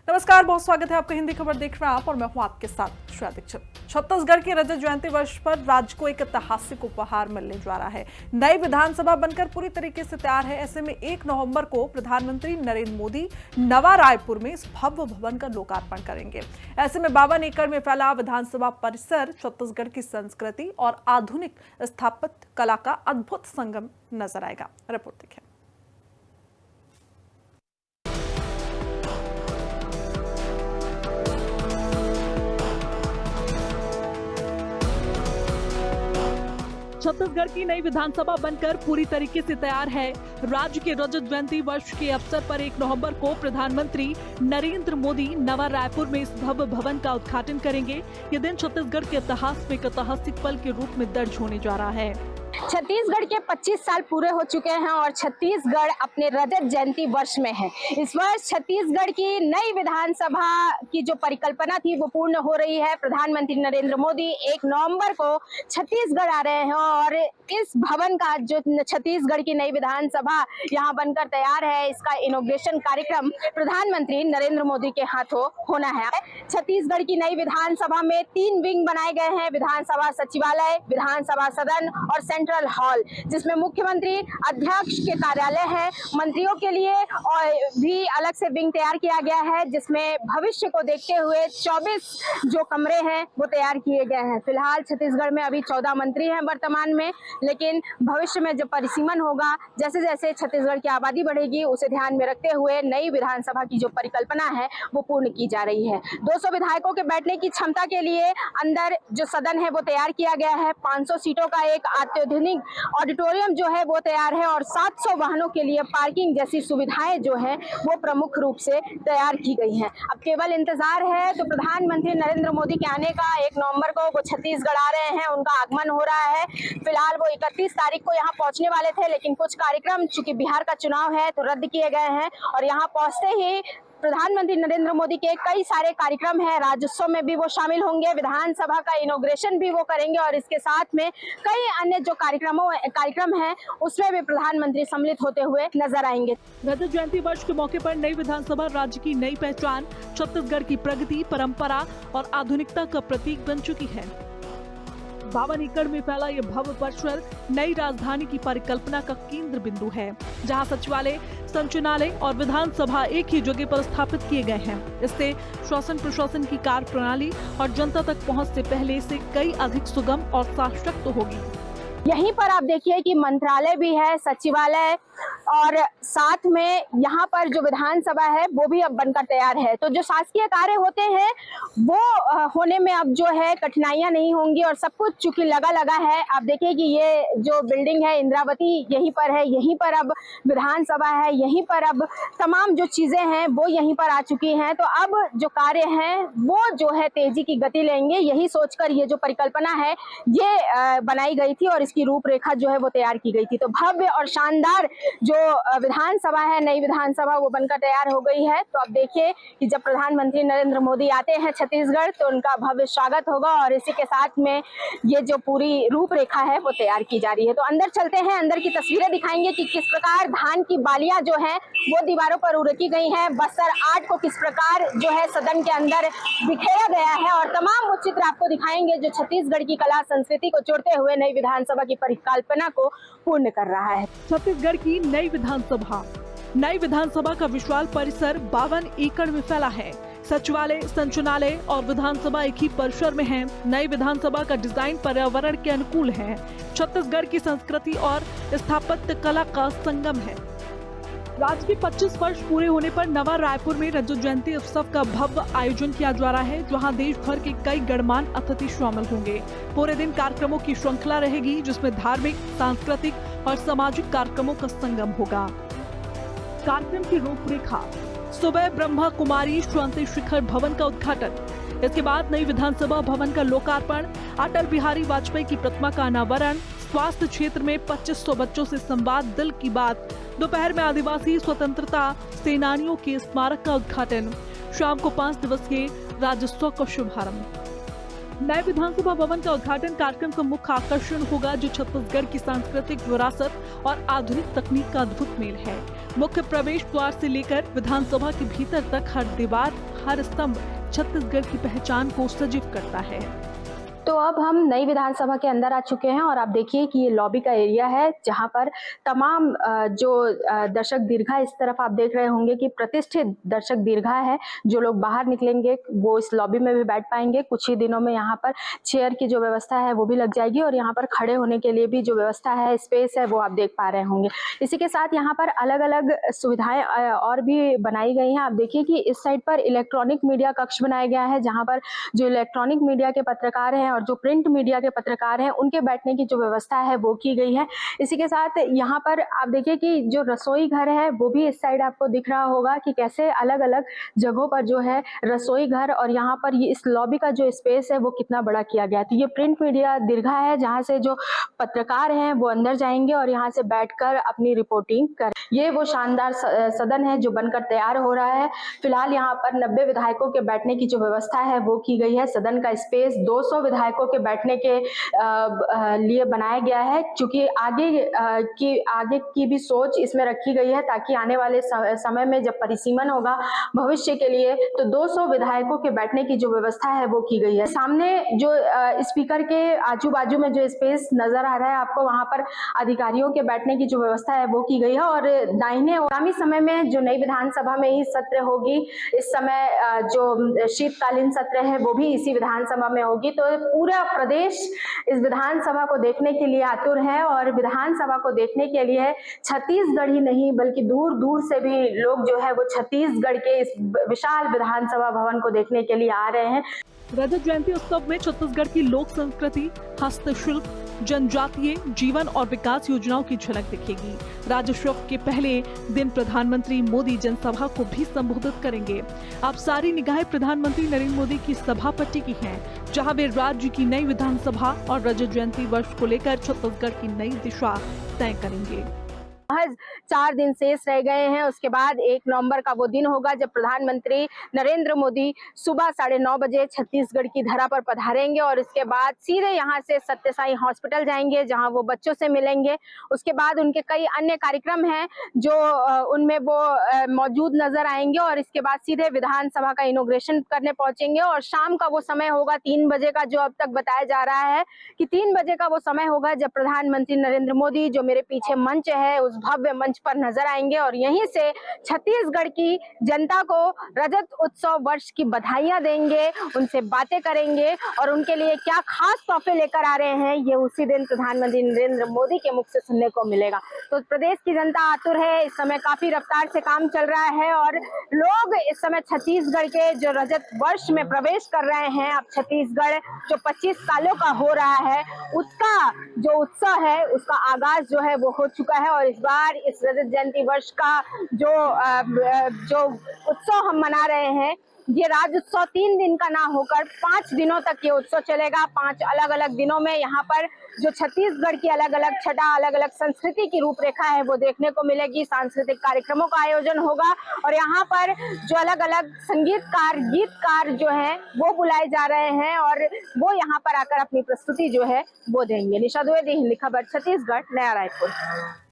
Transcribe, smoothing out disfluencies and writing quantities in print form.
नमस्कार, बहुत स्वागत है आपका हिंदी खबर देख रहे हैं आप और मैं हूं आपके साथ श्रेया दीक्षित। छत्तीसगढ़ की रजत जयंती वर्ष पर राज्य को एक ऐतिहासिक उपहार मिलने जा रहा है। नई विधानसभा बनकर पूरी तरीके से तैयार है। ऐसे में 1 नवंबर को प्रधानमंत्री नरेंद्र मोदी नवा रायपुर में इस भव्य भवन का लोकार्पण करेंगे। ऐसे में 52 एकड़ में फैला विधानसभा परिसर छत्तीसगढ़ की संस्कृति और आधुनिक स्थापत्य कला का अद्भुत संगम नजर आएगा। रिपोर्ट देखें। छत्तीसगढ़ की नई विधानसभा बनकर पूरी तरीके से तैयार है। राज्य के रजत जयंती वर्ष के अवसर पर 1 नवंबर को प्रधानमंत्री नरेंद्र मोदी नवा रायपुर में इस भव्य भवन का उद्घाटन करेंगे। ये दिन छत्तीसगढ़ के इतिहास में एक ऐतिहासिक पल के रूप में दर्ज होने जा रहा है। छत्तीसगढ़ के 25 साल पूरे हो चुके हैं और छत्तीसगढ़ अपने रजत जयंती वर्ष में है। इस वर्ष छत्तीसगढ़ की नई विधानसभा की जो परिकल्पना थी वो पूर्ण हो रही है। प्रधानमंत्री नरेंद्र मोदी 1 नवंबर को छत्तीसगढ़ आ रहे हैं और इस भवन का जो छत्तीसगढ़ की नई विधानसभा यहाँ बनकर तैयार है, इसका इनॉग्रेशन कार्यक्रम प्रधानमंत्री नरेंद्र मोदी के हाथों होना है। छत्तीसगढ़ की नई विधानसभा में 3 विंग बनाए गए हैं: विधानसभा सचिवालय, विधानसभा सदन और सेंट्रल हॉल, जिसमें मुख्यमंत्री अध्यक्ष के कार्यालय है। मंत्रियों के लिए और भी अलग से विंग तैयार किया गया है, जिसमें भविष्य को देखते हुए 24 जो कमरे हैं वो तैयार किए गए हैं। फिलहाल छत्तीसगढ़ में अभी 14 मंत्री हैं वर्तमान में, लेकिन भविष्य में जब परिसीमन होगा, जैसे जैसे छत्तीसगढ़ की आबादी बढ़ेगी, उसे ध्यान में रखते हुए नई विधानसभा की जो परिकल्पना है वो पूर्ण की जा रही है। 200 विधायकों के बैठने की क्षमता के लिए अंदर जो सदन है वो तैयार किया गया है। 500 सीटों का एक अत्याधुनिक ऑडिटोरियम जो है वो तैयार है और 700 वाहनों के लिए पार्किंग जैसी सुविधाएं जो है वो प्रमुख रूप से तैयार की गई हैं। अब केवल इंतजार है तो प्रधानमंत्री नरेंद्र मोदी के आने का। 1 नवंबर को वो छत्तीसगढ़ आ रहे हैं, उनका आगमन हो रहा है। फिलहाल वो 31 तारीख को यहाँ पहुंचने वाले थे, लेकिन कुछ कार्यक्रम चूंकि बिहार का चुनाव है तो रद्द किए गए हैं और यहाँ पहुंचते ही प्रधानमंत्री नरेंद्र मोदी के कई सारे कार्यक्रम हैं। राज्योत्सव में भी वो शामिल होंगे, विधानसभा का इनॉग्रेशन भी वो करेंगे और इसके साथ में कई अन्य जो कार्यक्रम हैं उसमें भी प्रधानमंत्री सम्मिलित होते हुए नजर आएंगे। रजत जयंती वर्ष के मौके पर नई विधानसभा राज्य की नई पहचान, छत्तीसगढ़ की प्रगति, परंपरा और आधुनिकता का प्रतीक बन चुकी है। 52 एकड़ में फैला ये भव्य परिसर नई राजधानी की परिकल्पना का केंद्र बिंदु है, जहां सचिवालय, संचालनालय और विधानसभा एक ही जगह पर स्थापित किए गए हैं। इससे शासन प्रशासन की कार्य प्रणाली और जनता तक पहुंच से पहले से कई अधिक सुगम और सशक्त होगी। यहीं पर आप देखिए कि मंत्रालय भी है, सचिवालय, और साथ में यहाँ पर जो विधानसभा है वो भी अब बनकर तैयार है। तो जो शासकीय कार्य होते हैं वो होने में अब जो है कठिनाइयाँ नहीं होंगी और सब कुछ चूंकि लगा है। आप देखिए कि ये जो बिल्डिंग है इंद्रावती यहीं पर है, यहीं पर अब विधानसभा है, यहीं पर अब तमाम जो चीजें हैं वो यहीं पर आ चुकी हैं। तो अब जो कार्य हैं वो जो है तेजी की गति लेंगे, यही सोचकर ये जो परिकल्पना है ये बनाई गई थी और इसकी रूपरेखा जो है वो तैयार की गई थी। तो भव्य और शानदार जो विधानसभा है, नई विधानसभा, वो बनकर तैयार हो गई है। तो अब देखिए कि जब प्रधानमंत्री नरेंद्र मोदी आते हैं छत्तीसगढ़ तो उनका भव्य स्वागत होगा और इसी के साथ में ये जो पूरी रूपरेखा है वो तैयार की जा रही है। तो अंदर चलते हैं, अंदर की तस्वीरें दिखाएंगे कि किस प्रकार धान की बालियां जो है वो दीवारों पर उड़की गई हैं। बस्तर आर्ट को किस प्रकार जो है सदन के अंदर बिखेरा गया है और तमाम वो चित्र आपको दिखाएंगे जो छत्तीसगढ़ की कला संस्कृति को जोड़ते हुए नई विधानसभा की परिकल्पना को पूर्ण कर रहा है। छत्तीसगढ़ की नई विधानसभा का विशाल परिसर 52 एकड़ में फैला है। सचिवालय, संचालनालय और विधानसभा एक ही परिसर में है। नई विधानसभा का डिजाइन पर्यावरण के अनुकूल है, छत्तीसगढ़ की संस्कृति और स्थापत्य कला का संगम है। राज्य के 25 वर्ष पूरे होने पर नवा रायपुर में रजत जयंती उत्सव का भव्य आयोजन किया जा रहा है, जहां देश भर के कई गणमान्य अतिथि शामिल होंगे। पूरे दिन कार्यक्रमों की श्रृंखला रहेगी, जिसमें धार्मिक, सांस्कृतिक और सामाजिक कार्यक्रमों का संगम होगा। कार्यक्रम की रूपरेखा: सुबह ब्रह्मा कुमारी शांति शिखर भवन का उद्घाटन, इसके बाद नई विधानसभा भवन का लोकार्पण, अटल बिहारी वाजपेयी की प्रतिमा का अनावरण, स्वास्थ्य क्षेत्र में 2500 बच्चों से संवाद, दिल की बात, दोपहर में आदिवासी स्वतंत्रता सेनानियों के स्मारक का उद्घाटन, शाम को 5 दिवसीय राज्योत्सव का शुभारंभ। नए विधानसभा भवन का उद्घाटन कार्यक्रम का मुख्य आकर्षण होगा, जो छत्तीसगढ़ की सांस्कृतिक विरासत और आधुनिक तकनीक का अद्भुत मेल है। मुख्य प्रवेश द्वार से लेकर विधानसभा के भीतर तक हर दीवार, हर स्तंभ छत्तीसगढ़ की पहचान को सजीव करता है। तो अब हम नई विधानसभा के अंदर आ चुके हैं और आप देखिए कि ये लॉबी का एरिया है, जहां पर तमाम जो दर्शक दीर्घा इस तरफ आप देख रहे होंगे कि प्रतिष्ठित दर्शक दीर्घा है। जो लोग बाहर निकलेंगे वो इस लॉबी में भी बैठ पाएंगे। कुछ ही दिनों में यहाँ पर चेयर की जो व्यवस्था है वो भी लग जाएगी और यहाँ पर खड़े होने के लिए भी जो व्यवस्था है, स्पेस है, वो आप देख पा रहे होंगे। इसी के साथ यहाँ पर अलग अलग सुविधाएं और भी बनाई गई हैं। आप देखिए कि इस साइड पर इलेक्ट्रॉनिक मीडिया कक्ष बनाया गया है, जहाँ पर जो इलेक्ट्रॉनिक मीडिया के पत्रकार हैं और जो प्रिंट मीडिया के पत्रकार हैं उनके बैठने की जो व्यवस्था है वो की गई है। इसी के साथ यहाँ पर आप देखिए कि जो रसोई घर है वो भी इस साइड आपको दिख रहा होगा कि कैसे अलग अलग जगहों पर जो है रसोई घर, और यहाँ पर ये इस लॉबी का जो स्पेस है वो कितना बड़ा किया गया है। तो ये प्रिंट मीडिया दीर्घा है, जहाँ से जो पत्रकार हैं वो अंदर जाएंगे और यहाँ से बैठकर अपनी रिपोर्टिंग कर। ये वो शानदार सदन है जो बनकर तैयार हो रहा है। फिलहाल यहाँ पर 90 विधायकों के बैठने की जो व्यवस्था है वो की गई है। सदन का स्पेस 200 विधायकों के बैठने के लिए बनाया गया है, क्योंकि आगे की भी सोच इसमें रखी गई है, ताकि आने वाले समय में जब परिसीमन होगा भविष्य के लिए, तो 200 विधायकों के बैठने की जो व्यवस्था है वो की गई है। सामने जो स्पीकर के आजू बाजू में जो स्पेस नजर आ रहा है आपको, वहां पर अधिकारियों के बैठने की जो व्यवस्था है वो की गई है। और दाहिने आगामी समय में जो नई विधानसभा में ही सत्र होगी, इस समय जो शीतकालीन सत्र है वो भी इसी विधानसभा में होगी। तो पूरा प्रदेश इस विधानसभा को देखने के लिए आतुर है, और विधानसभा को देखने के लिए छत्तीसगढ़ ही नहीं बल्कि दूर दूर से भी लोग जो है वो छत्तीसगढ़ के इस विशाल विधानसभा भवन को देखने के लिए आ रहे हैं। रजत जयंती उत्सव में छत्तीसगढ़ की लोक संस्कृति, हस्तशिल्प, जनजातीय जीवन और विकास योजनाओं की झलक दिखेगी। राज्योत्सव के पहले दिन प्रधानमंत्री मोदी जनसभा को भी संबोधित करेंगे। अब सारी निगाहें प्रधानमंत्री नरेंद्र मोदी की सभा पट्टी की हैं, जहां वे राज्य की नई विधानसभा और रजत जयंती वर्ष को लेकर छत्तीसगढ़ की नई दिशा तय करेंगे। महज 4 दिन शेष रह गए हैं। उसके बाद 1 नवंबर का वो दिन होगा जब प्रधानमंत्री नरेंद्र मोदी सुबह 9:30 बजे छत्तीसगढ़ की धरा पर पधारेंगे और इसके बाद सीधे यहाँ से सत्य साई हॉस्पिटल जाएंगे, जहाँ वो बच्चों से मिलेंगे। उसके बाद उनके कई अन्य कार्यक्रम हैं जो उनमें वो मौजूद नजर आएंगे, और इसके बाद सीधे विधानसभा का इनॉग्रेशन करने पहुंचेंगे। और शाम का वो समय होगा 3 बजे का, जो अब तक बताया जा रहा है कि 3 बजे का वो समय होगा जब प्रधानमंत्री नरेंद्र मोदी, जो मेरे पीछे मंच है, उस भव्य मंच पर नजर आएंगे और यहीं से छत्तीसगढ़ की जनता को रजत उत्सव वर्ष की बधाइयां देंगे, उनसे बातें करेंगे और उनके लिए क्या खास तोहफे लेकर आ रहे हैं ये उसी दिन प्रधानमंत्री नरेंद्र मोदी के मुख से सुनने को मिलेगा। तो प्रदेश की जनता आतुर है। इस समय काफी रफ्तार से काम चल रहा है और लोग इस समय छत्तीसगढ़ के जो रजत वर्ष में प्रवेश कर रहे हैं। अब छत्तीसगढ़ जो 25 सालों का हो रहा है, उसका जो उत्सव है उसका आगाज जो है वो हो चुका है। और इस बार इस रजत जयंती वर्ष का जो उत्सव हम मना रहे हैं, ये राज्य उत्सव 3 दिन का ना होकर 5 दिनों तक ये उत्सव चलेगा। 5 अलग अलग दिनों में यहाँ पर जो छत्तीसगढ़ की अलग अलग छटा, अलग अलग संस्कृति की रूपरेखा है वो देखने को मिलेगी। सांस्कृतिक कार्यक्रमों का आयोजन होगा और यहाँ पर जो अलग अलग संगीतकार, गीतकार जो हैं वो बुलाए जा रहे हैं और वो यहाँ पर आकर अपनी प्रस्तुति जो है वो देंगे। निशा द्विवेदी, हिंदी खबर, छत्तीसगढ़, नया रायपुर।